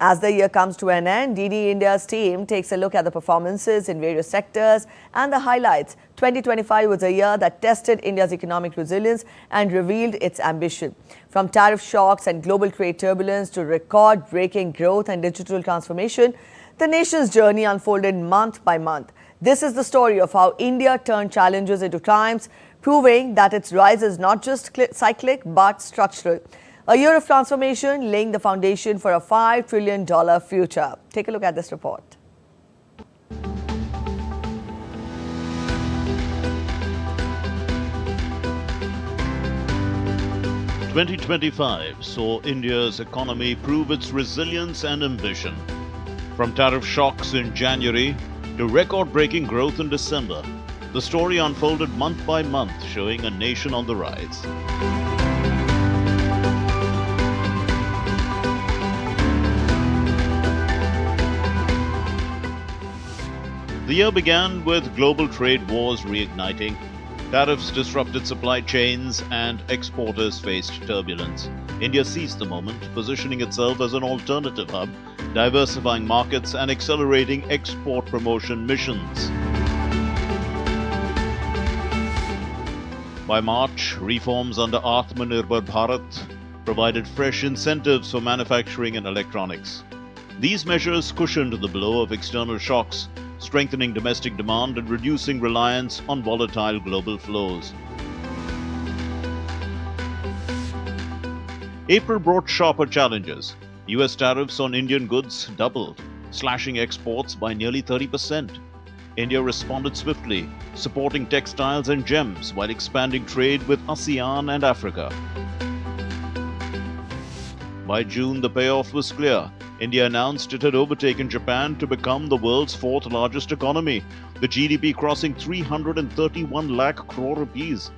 As the year comes to an end, DD India's team takes a look at the performances in various sectors and the highlights. 2025 was a year that tested India's economic resilience and revealed its ambition. From tariff shocks and global trade turbulence to record-breaking growth and digital transformation, the nation's journey unfolded month by month. This is the story of how India turned challenges into triumphs, proving that its rise is not just cyclic but structural. A year of transformation laying the foundation for a $5 trillion future. Take a look at this report. "2025 saw India's economy prove its resilience and ambition. From tariff shocks in January to record-breaking growth in December, the story unfolded month by month, showing a nation on the rise. The year began with global trade wars reigniting. Tariffs disrupted supply chains and exporters faced turbulence. India seized the moment, positioning itself as an alternative hub, diversifying markets and accelerating export promotion missions. By March, reforms under Atmanirbhar Bharat provided fresh incentives for manufacturing and electronics. These measures cushioned the blow of external shocks, strengthening domestic demand and reducing reliance on volatile global flows. April brought sharper challenges. US tariffs on Indian goods doubled, slashing exports by nearly 30%. India responded swiftly, supporting textiles and gems while expanding trade with ASEAN and Africa. By June, the payoff was clear. India announced it had overtaken Japan to become the world's fourth largest economy, the GDP crossing 331 lakh crore rupees.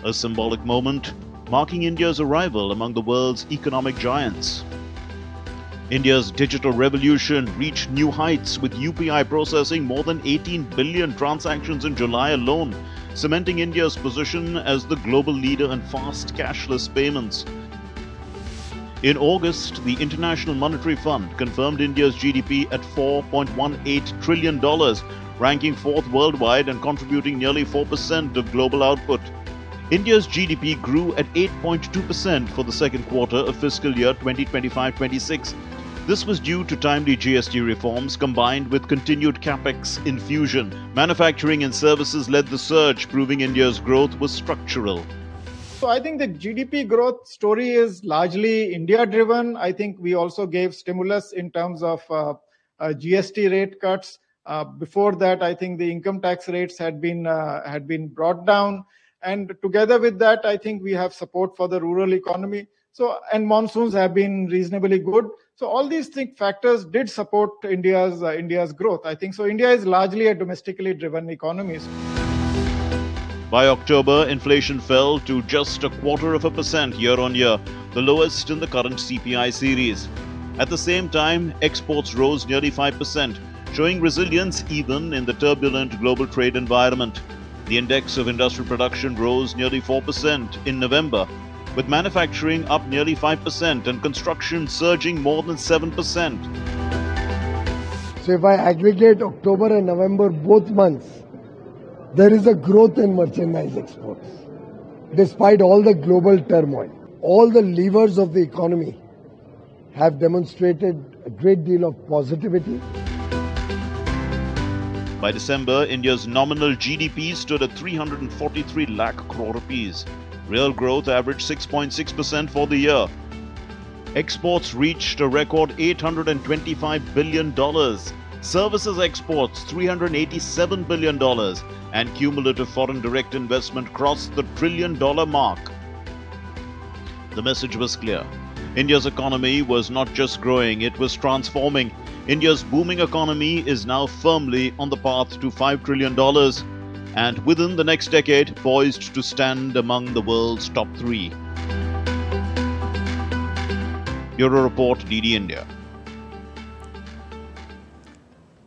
A symbolic moment marking India's arrival among the world's economic giants. India's digital revolution reached new heights, with UPI processing more than 18 billion transactions in July alone, cementing India's position as the global leader in fast cashless payments. In August, the International Monetary Fund confirmed India's GDP at $4.18 trillion, ranking fourth worldwide and contributing nearly 4% of global output. India's GDP grew at 8.2% for the second quarter of fiscal year 2025-26. This was due to timely GST reforms combined with continued capex infusion. Manufacturing and services led the surge, proving India's growth was structural. So I think the GDP growth story is largely India-driven. I think we also gave stimulus in terms of GST rate cuts. Before that, I think the income tax rates had been brought down, and together with that, I think we have support for the rural economy. So, and monsoons have been reasonably good. So all these factors did support India's growth. I think so. India is largely a domestically driven economy. By October, inflation fell to just 0.25% year-on-year, the lowest in the current CPI series. At the same time, exports rose nearly 5%, showing resilience even in the turbulent global trade environment. The index of industrial production rose nearly 4% in November, with manufacturing up nearly 5% and construction surging more than 7%. So if I aggregate October and November, both months, there is a growth in merchandise exports, despite all the global turmoil. All the levers of the economy have demonstrated a great deal of positivity. By December, India's nominal GDP stood at 343 lakh crore rupees. Real growth averaged 6.6% for the year. Exports reached a record $825 billion. Services exports $387 billion, and cumulative foreign direct investment crossed the $1 trillion mark. The message was clear. India's economy was not just growing, it was transforming. India's booming economy is now firmly on the path to $5 trillion, and within the next decade, poised to stand among the world's top 3. Bureau Report, DD India.